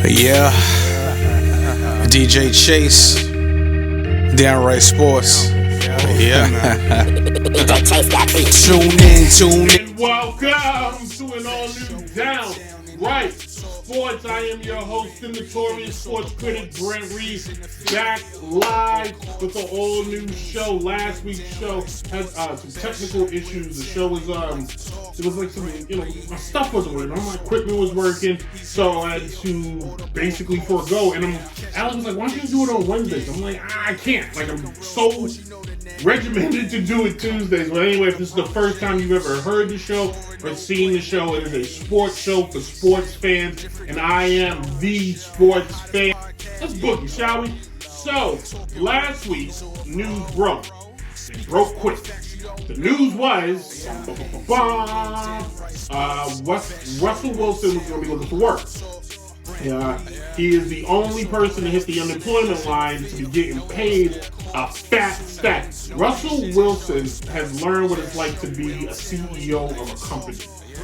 Yeah, DJ Chase, Downright Sports. Yeah. Tune in. And welcome to an all-new Downright Sports. I am your host, the Notorious Sports Critic, Brent Reid, back live with an all-new show. Last week's show had some technical issues. The show was, it was like something, my stuff wasn't working. All my equipment was working, so I had to basically forego. And Alex was like, why don't you do it on Wednesdays? I'm like, I can't. Like, I'm so regimented to do it Tuesdays. But anyway, if this is the first time you've ever heard the show or seen the show, it is a sports show for sports fans, and I am the sports fan. Let's book it, shall we? So, last week, news broke. It broke quick. The news was, Russell Wilson was going to be looking for work. He is the only person to hit the unemployment line to be getting paid a fat stack. Russell Wilson has learned what it's like to be a CEO of a company.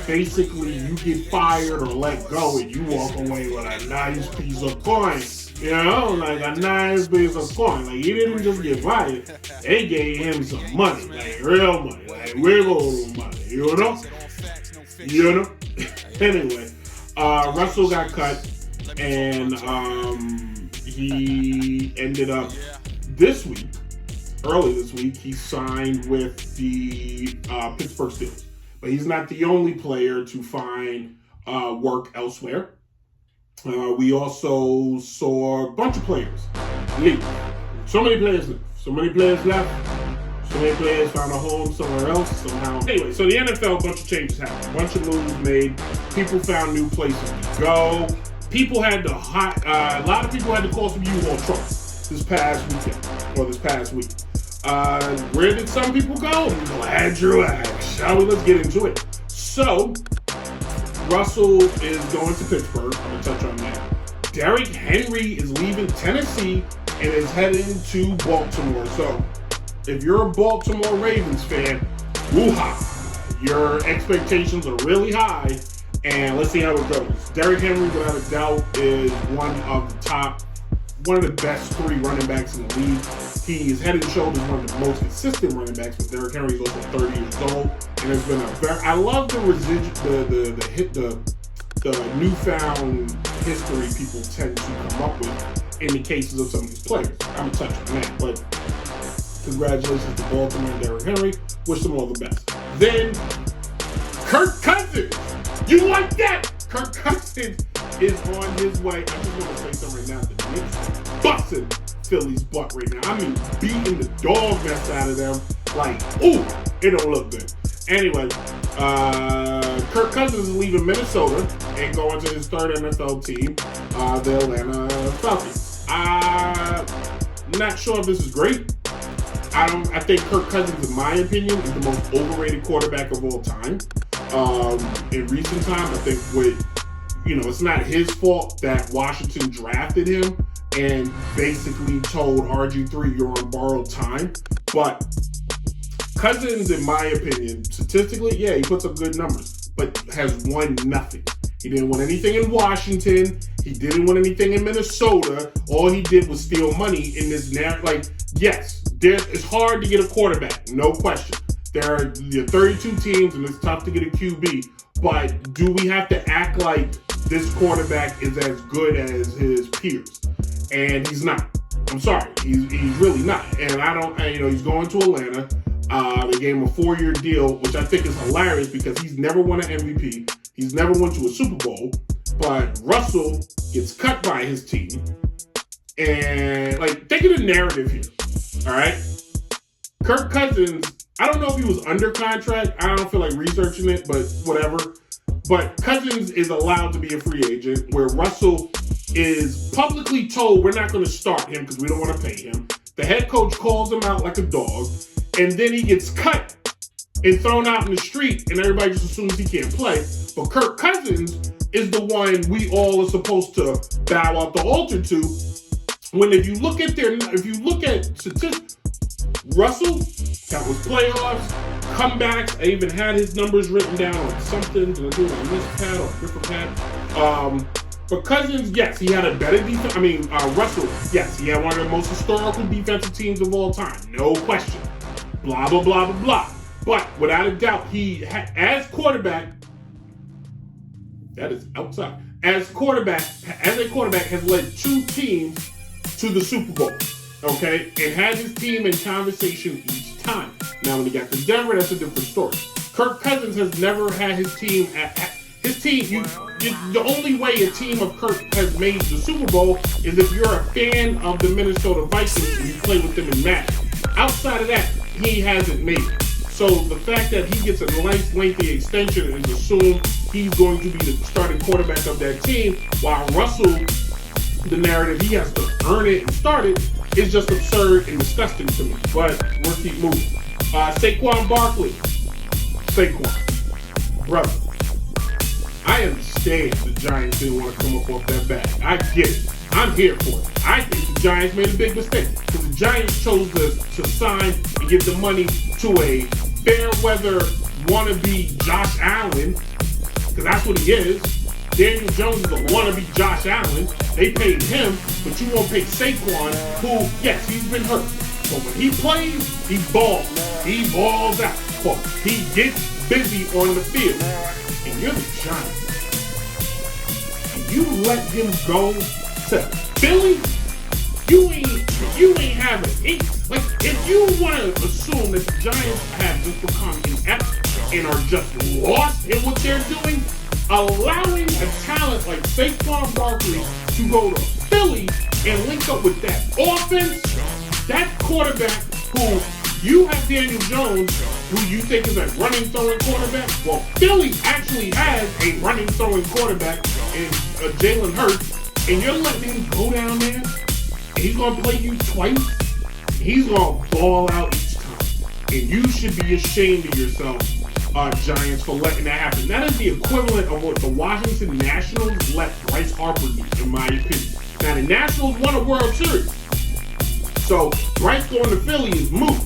Basically, you get fired or let go and you walk away with a nice piece of coin. Like a nice piece of coin. Like, he didn't just get fired. They gave him some money, like real money, like wiggle money, Anyway, Russell got cut. And he ended up early this week, he signed with the Pittsburgh Steelers. But he's not the only player to find work elsewhere. We also saw a bunch of players leave. So many players left. So many players found a home somewhere else somehow. Anyway, so the NFL, a bunch of changes happened. A bunch of moves made. People found new places to go. People had to a lot of people had to call some U-Haul trucks this past week. Where did some people go? I'm glad you're asked. Shall we? Let's get into it. So, Russell is going to Pittsburgh. I'm going to touch on that. Derrick Henry is leaving Tennessee and is heading to Baltimore. So, if you're a Baltimore Ravens fan, woo-ha, your expectations are really high. And let's see how it goes. Derrick Henry, without a doubt, is one of the best three running backs in the league. He is head and shoulders one of the most consistent running backs, but Derrick Henry is also 30 years old. And there's been I love the the newfound history people tend to come up with in the cases of some of these players. I'm going to touch on that, but congratulations to Baltimore and Derrick Henry. Wish them all the best. Then, Kirk Cousins. You like that? Kirk Cousins is on his way. I just want to say something right now. The Knicks busting Philly's butt right now. I mean, beating the dog mess out of them. Like, ooh, it don't look good. Anyway, Kirk Cousins is leaving Minnesota and going to his third NFL team, the Atlanta Falcons. I'm not sure if this is great. I think Kirk Cousins, in my opinion, is the most overrated quarterback of all time. In recent time, I think it's not his fault that Washington drafted him and basically told RG3 you're on borrowed time. But Cousins, in my opinion, statistically, yeah, he puts up good numbers, but has won nothing. He didn't win anything in Washington. He didn't win anything in Minnesota. All he did was steal money in this narrative. Yes, it's hard to get a quarterback, no question. There are 32 teams, and it's tough to get a QB. But do we have to act like this quarterback is as good as his peers? And he's not. I'm sorry, he's really not. And he's going to Atlanta. They gave him a 4-year deal, which I think is hilarious because he's never won an MVP. He's never went to a Super Bowl. But Russell gets cut by his team. And think of the narrative here. All right, Kirk Cousins. I don't know if he was under contract. I don't feel like researching it, but whatever. But Cousins is allowed to be a free agent, where Russell is publicly told we're not going to start him because we don't want to pay him. The head coach calls him out like a dog, and then he gets cut and thrown out in the street, and everybody just assumes he can't play. But Kirk Cousins is the one we all are supposed to bow out the altar to. When if you look at statistics, Russell, countless playoffs, comebacks. I even had his numbers written down on something. Did I do it on this pad or a different pad? But Cousins, yes, he had a better defense. Russell, yes, he had one of the most historical defensive teams of all time. No question. Blah, blah, blah, blah, blah. But without a doubt, as quarterback, that is outside. As a quarterback, has led two teams to the Super Bowl. Okay? And had his team in conversation each time. Now, when he got to Denver, that's a different story. Kirk Cousins has never had his team the only way a team of Kirk has made the Super Bowl is if you're a fan of the Minnesota Vikings and you play with them in Madden. Outside of that, he hasn't made it. So the fact that he gets a nice lengthy extension and assume he's going to be the starting quarterback of that team, while Russell, the narrative, he has to earn it and start it, is just absurd and disgusting to me. But we'll keep moving. Saquon Barkley. Saquon. Brother. I understand the Giants didn't want to come up off that bag. I get it. I'm here for it. I think the Giants made a big mistake because the Giants chose to sign and give the money to a fair-weather wannabe Josh Allen, because that's what he is. Daniel Jones is a wannabe Josh Allen. They paid him, but you won't pay Saquon, who, yes, he's been hurt. But when he plays, he balls. He balls out. He gets busy on the field. And you're the Giants. And you let him go to Philly? You ain't having it. Like, if you want to assume that the Giants have just become inept and are just lost in what they're doing, allowing a talent like Saquon Barkley to go to Philly and link up with that offense, that quarterback who you have Daniel Jones, who you think is a running, throwing quarterback. Well, Philly actually has a running, throwing quarterback in Jalen Hurts, and you're letting him go down there, and he's going to play you twice. He's going to ball out each time. And you should be ashamed of yourself, Giants, for letting that happen. That is the equivalent of what the Washington Nationals let Bryce Harper do, in my opinion. Now, the Nationals won a World Series. So, Bryce going to Philly is moot.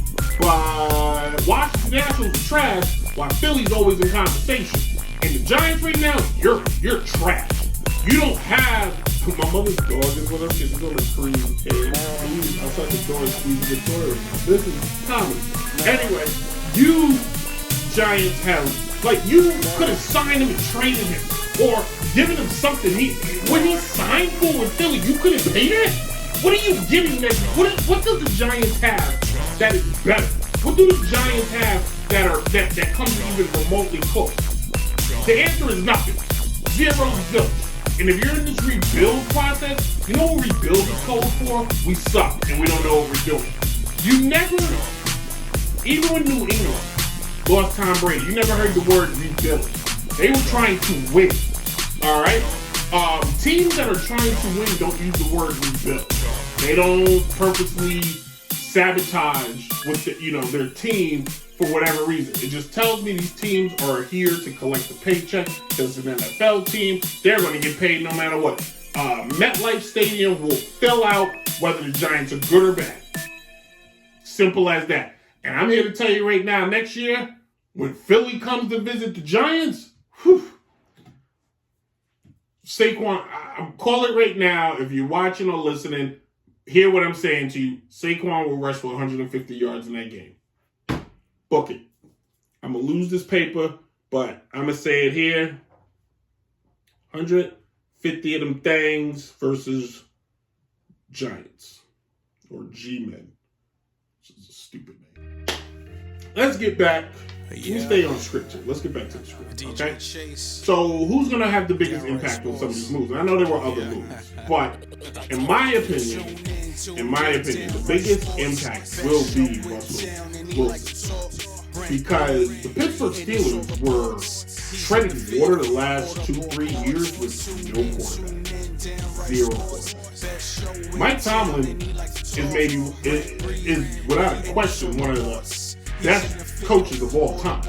But Washington Nationals are trash, while Philly's always in conversation. And the Giants right now, you're trash. You don't have. My mother's dog is with her. She's on the cruise. And outside the door and squeeze Victoria. This is comedy. Anyway, you Giants have, like, you could have signed him and traded him, or given him something. When he signed for with Philly, you couldn't pay that. What are you giving that? What does the Giants have that is better? What do the Giants have that comes even remotely close? The answer is nothing. Zero zilch. And if you're in this rebuild process, you know what rebuild is code for? We suck and we don't know what we're doing. You never, even when New England lost Tom Brady, you never heard the word rebuild. They were trying to win. All right? Teams that are trying to win don't use the word rebuild. They don't purposely sabotage with their team for whatever reason. It just tells me these teams are here to collect a paycheck because it's an NFL team. They're going to get paid no matter what. MetLife Stadium will fill out whether the Giants are good or bad. Simple as that. And I'm here to tell you right now, next year, when Philly comes to visit the Giants, Saquon, I'm calling it right now. If you're watching or listening, hear what I'm saying to you. Saquon will rush for 150 yards in that game. Book it. I'm going to lose this paper, but I'm going to say it here. 150 of them things versus Giants. Or G-Men. Which is a stupid name. Let's get back. We'll stay on script here. Let's get back to the script. Okay? So, who's going to have the biggest impact on some of these moves? And I know there were other moves. But, in my opinion, the biggest impact will be Russell Wilson. Because the Pittsburgh Steelers were treading water the last 2-3 years with no quarterback. Zero quarterback. Mike Tomlin is without a question one of the best coaches of all time.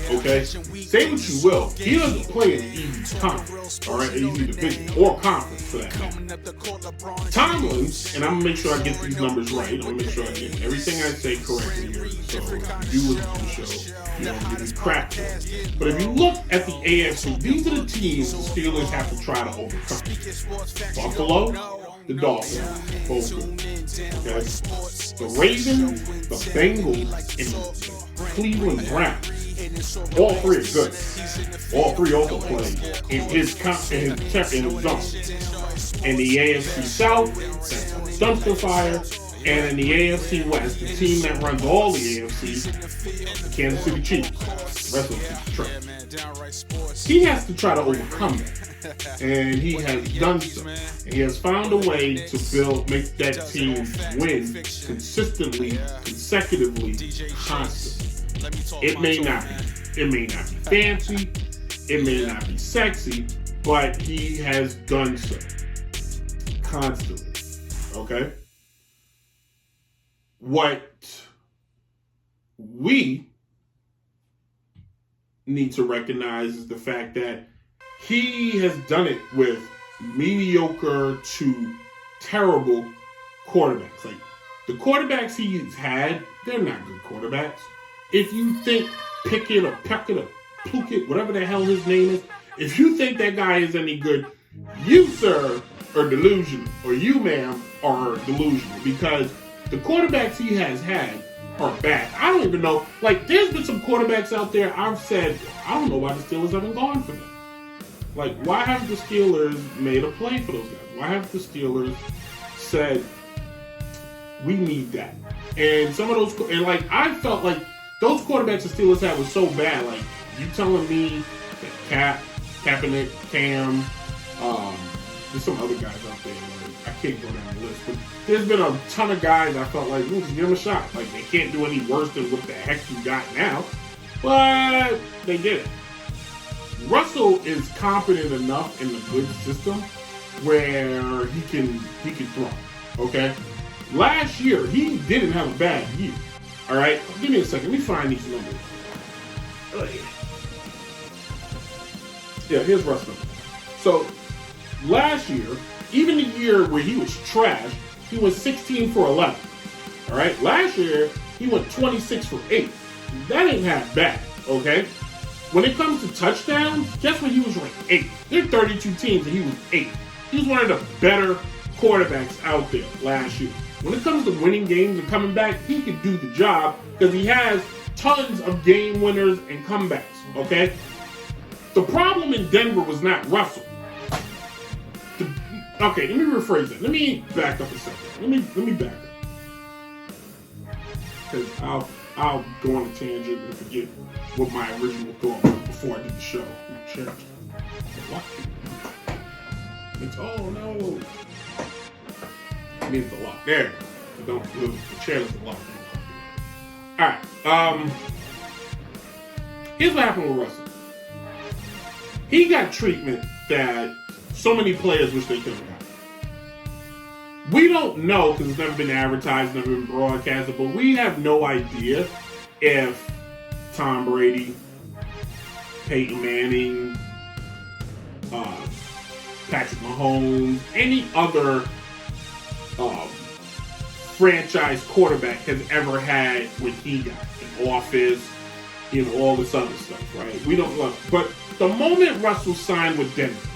Okay? say what you will, he doesn't play in the easy conference, all right, easy division or conference for that matter. Tomlin, and I'm gonna make sure I get these numbers right. I'm gonna make sure I get everything I say correctly here. So if you do listen to the show, you don't give me crap for it. But if you look at the AFC, these are the teams the Steelers have to try to overcome. Buffalo, the Dolphins, both good. Okay? The Ravens, the Bengals, and the Cleveland Browns. All three are good. All three also play in his zone. In the AFC South, that's dumpster fire. And in the AFC West, the team that runs all the AFC, the Kansas City Chiefs, the rest of the Detroit. He has to try to overcome that. And he has done so. And he has found a way to make that team win consistently, consecutively, constantly. It may not be fancy, it may not be sexy, but he has done so constantly. Okay? What we need to recognize is the fact that he has done it with mediocre to terrible quarterbacks. Like, the quarterbacks he's had, they're not good quarterbacks. If you think Pickett or Peckett or Plunkett, whatever the hell his name is, if you think that guy is any good, you, sir, are delusional. Or you, ma'am, are delusional. Because the quarterbacks he has had are bad. I don't even know. Like, there's been some quarterbacks out there I've said, I don't know why the Steelers haven't gone for them. Like, why have the Steelers made a play for those guys? Why have the Steelers said, we need that? And some of those, and like, I felt like those quarterbacks the Steelers had was so bad. Like, you telling me that Kaepernick, Cam, there's some other guys out there. Like, I can't go down the list, but there's been a ton of guys I felt like, just give them a shot. Like, they can't do any worse than what the heck you got now. But they did it. Russell is competent enough in the good system where he can throw. Okay? Last year, he didn't have a bad year. All right? Give me a second. Let me find these numbers. Yeah, here's Russell. So, last year, even the year where he was trash, he was 16 for 11. All right? Last year, he went 26 for 8. That ain't half bad, okay? When it comes to touchdowns, guess what? He was ranked 8. There are 32 teams, and he was 8. He was one of the better quarterbacks out there last year. When it comes to winning games and coming back, he can do the job because he has tons of game winners and comebacks, okay? The problem in Denver was not Russell. Okay, let me rephrase that. Let me back up a second. Let me back up. Because I'll go on a tangent and forget what my original thought was before I did the show. What? It's, oh no. It means a lot. There. The chair is a lot. Alright. Here's what happened with Russell. He got treatment that so many players wish they could have gotten. We don't know, because it's never been advertised, never been broadcasted, but we have no idea if Tom Brady, Peyton Manning, Patrick Mahomes, any other franchise quarterback has ever had what he got, an office, all this other stuff, right? We don't know. But the moment Russell signed with Denver,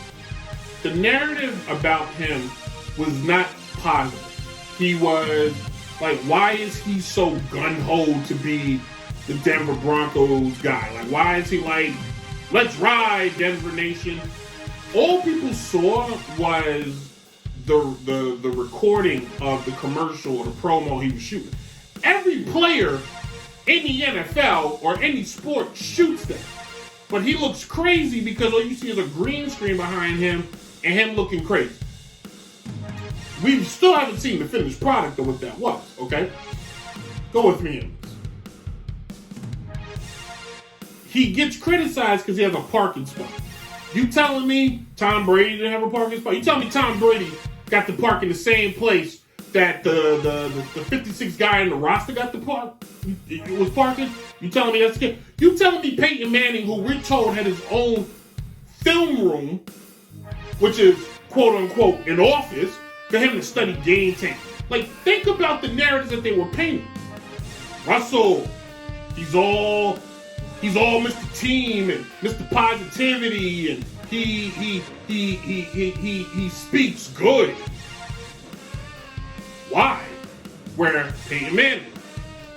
the narrative about him was not positive. He was like, why is he so gun-ho to be the Denver Broncos guy? Like, why is he like, let's ride, Denver Nation? All people saw was the recording of the commercial or the promo he was shooting. Every player in the NFL or any sport shoots that. But he looks crazy because all you see is a green screen behind him and him looking crazy. We still haven't seen the finished product of what that was, okay? Go with me in this. He gets criticized because he has a parking spot. You telling me Tom Brady didn't have a parking spot? You telling me Tom Brady got to park in the same place that the 56th guy in the roster got to park? It was Parker? You telling me that's the case? You telling me Peyton Manning, who we're told had his own film room, which is quote unquote an office, for him to study game tape. Like, think about the narratives that they were painting. Russell, he's all Mr. Team and Mr. Positivity, and he speaks good. Why? Where Peyton Manning,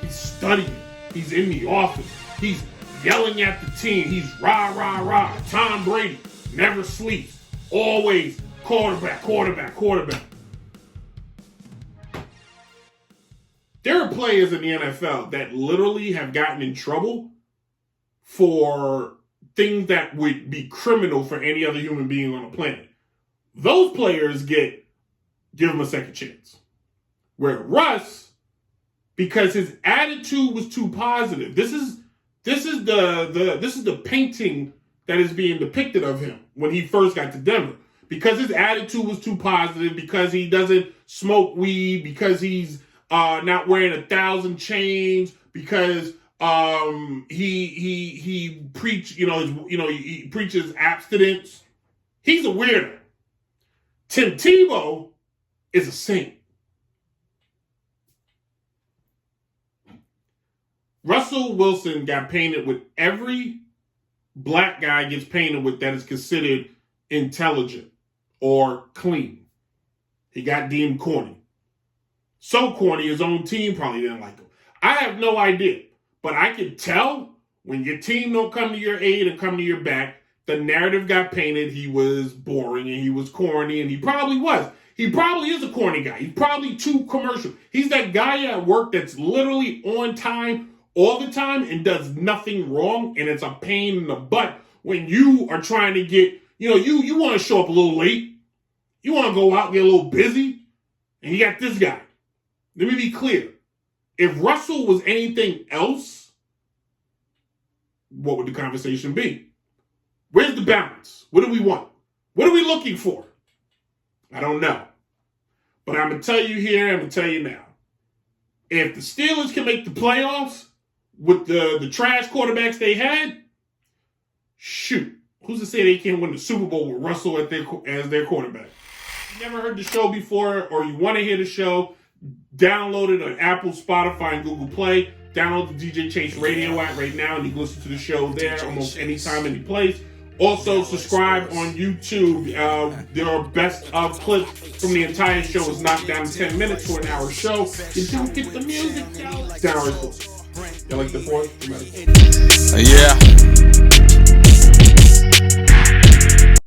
he's studying, he's in the office, he's yelling at the team, he's rah, rah, rah. Tom Brady never sleeps, always quarterback. There are players in the NFL that literally have gotten in trouble for things that would be criminal for any other human being on the planet. Those players give him a second chance. Where Russ, because his attitude was too positive. This is the painting that is being depicted of him when he first got to Denver. Because his attitude was too positive, because he doesn't smoke weed, because he's not wearing 1,000 chains, because he preaches abstinence. He's a weirdo. Tim Tebow is a saint. Russell Wilson got painted with every black guy gets painted with that is considered intelligent or clean. He got deemed corny. So corny, his own team probably didn't like him. I have no idea, but I can tell when your team don't come to your aid and come to your back, the narrative got painted. He was boring and he was corny, and he probably was. He probably is a corny guy. He's probably too commercial. He's that guy at work that's literally on time all the time and does nothing wrong, and it's a pain in the butt when you are trying to get, you want to show up a little late. You want to go out and get a little busy, and you got this guy. Let me be clear. If Russell was anything else, what would the conversation be? Where's the balance? What do we want? What are we looking for? I don't know. But I'm going to tell you here, I'm going to tell you now. If the Steelers can make the playoffs with the trash quarterbacks they had, shoot. Who's to say they can't win the Super Bowl with Russell as their quarterback? If you never heard the show before, or you want to hear the show, download it on Apple, Spotify, and Google Play. Download the DJ Chase Radio app right now, and you can listen to the show there almost anytime, any place. Also, subscribe on YouTube. There are best of clips from the entire show. Is knocked down to 10 minutes for an hour show. You don't get the music, y'all. Downright Sports. Y'all like the fourth? Yeah.